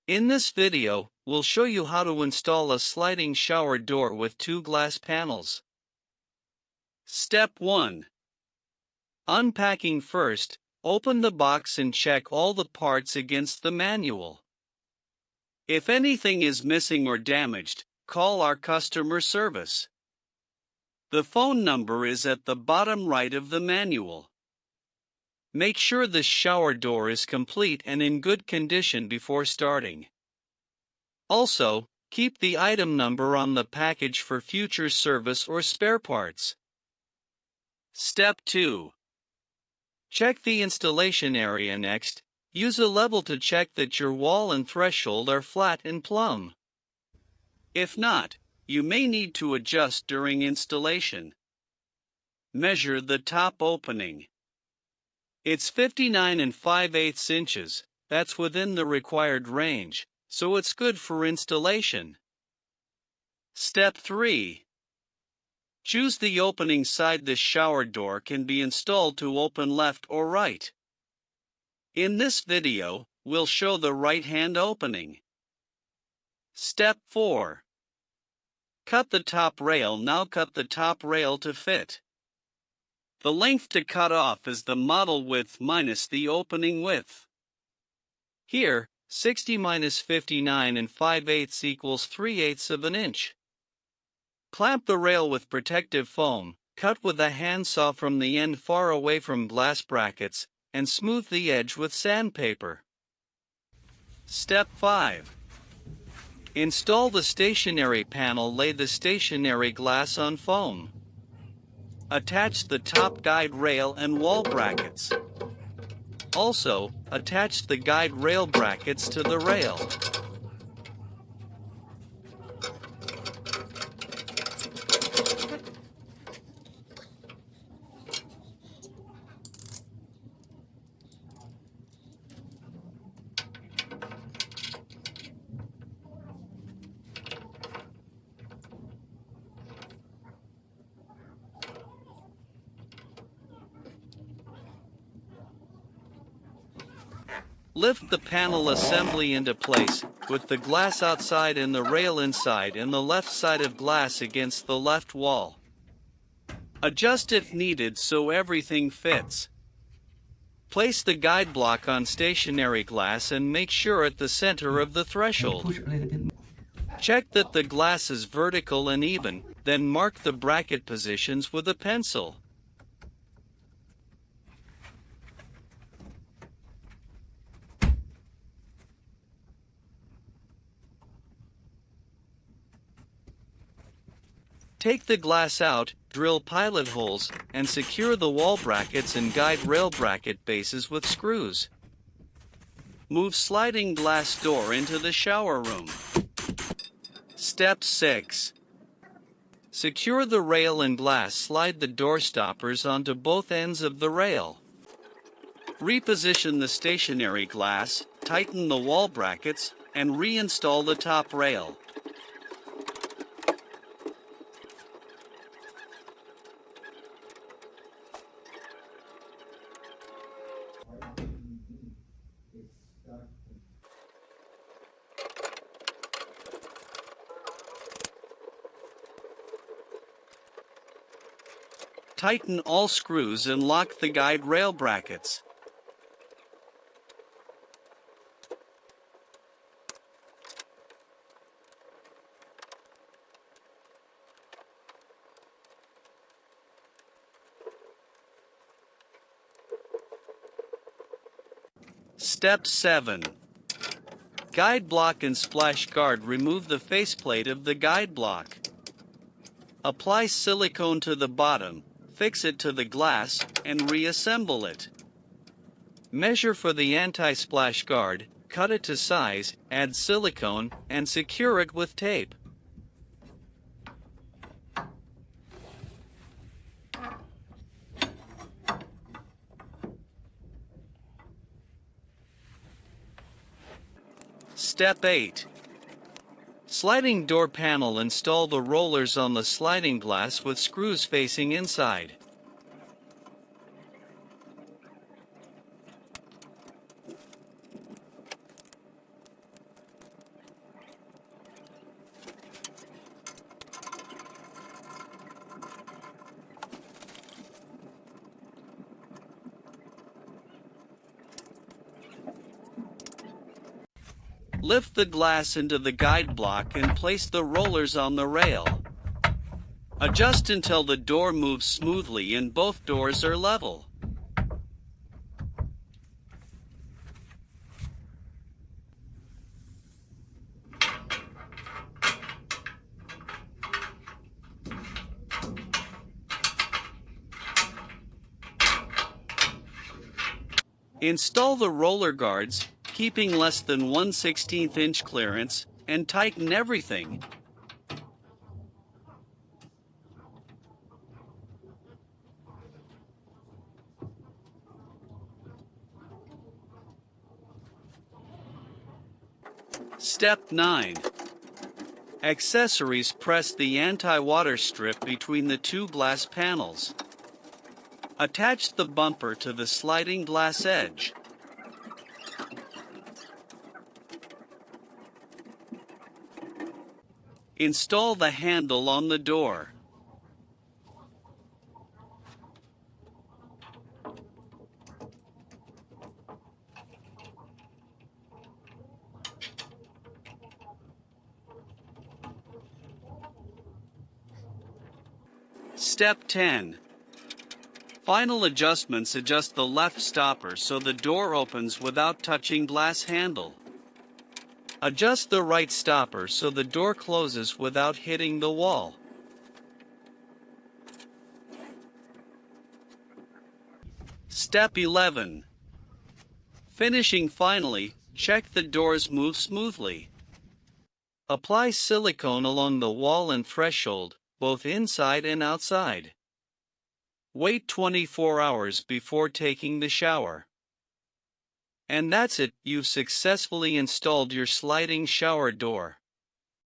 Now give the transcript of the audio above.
In this video, we'll show you how to install a sliding shower door with 2 glass panels. Step 1. Unpacking first, open the box and check all the parts against the manual. If anything is missing or damaged, call our customer service. The phone number is at the bottom right of the manual. Make sure the shower door is complete and in good condition before starting. Also, keep the item number on the package for future service or spare parts. Step 2. Check the installation area next. Use a level to check that your wall and threshold are flat and plumb. If not, you may need to adjust during installation. Measure the top opening. It's 59 5/8 inches, that's within the required range, so it's good for installation. Step 3. Choose the opening side the shower door can be installed to open left or right. In this video, we'll show the right-hand opening. Step 4. Cut the top rail. Now cut the top rail to fit. The length to cut off is the model width minus the opening width. Here, 60 minus 59 5/8 equals 3/8 of an inch. Clamp the rail with protective foam, cut with a handsaw from the end far away from glass brackets, and smooth the edge with sandpaper. Step 5. Install the stationary panel. Lay the stationary glass on foam. Attach the top guide rail and wall brackets. Also, attach the guide rail brackets to the rail. Lift the panel assembly into place, with the glass outside and the rail inside and the left side of glass against the left wall. Adjust if needed so everything fits. Place the guide block on stationary glass and make sure at the center of the threshold. Check that the glass is vertical and even, then mark the bracket positions with a pencil. Take the glass out, drill pilot holes, and secure the wall brackets and guide rail bracket bases with screws. Move sliding glass door into the shower room. Step 6. Secure the rail and glass. Slide the door stoppers onto both ends of the rail. Reposition the stationary glass, tighten the wall brackets, and reinstall the top rail. Tighten all screws and lock the guide rail brackets. Step 7. Guide block and splash guard. Remove the faceplate of the guide block. Apply silicone to the bottom, fix it to the glass, and reassemble it. Measure for the anti-splash guard, cut it to size, add silicone, and secure it with tape. Step 8. Sliding door panel. Install the rollers on the sliding glass with screws facing inside. Lift the glass into the guide block and place the rollers on the rail. Adjust until the door moves smoothly and both doors are level. Install the roller guards, keeping less than 1/16 inch clearance, and tighten everything. Step 9. Accessories. Press the anti-water strip between the two glass panels. Attach the bumper to the sliding glass edge. Install the handle on the door. Step 10. Final adjustments. Adjust the left stopper so the door opens without touching glass handle. Adjust the right stopper so the door closes without hitting the wall. Step 11. Finishing. Finally, check the doors move smoothly. Apply silicone along the wall and threshold, both inside and outside. Wait 24 hours before taking the shower. And that's it, you've successfully installed your sliding shower door.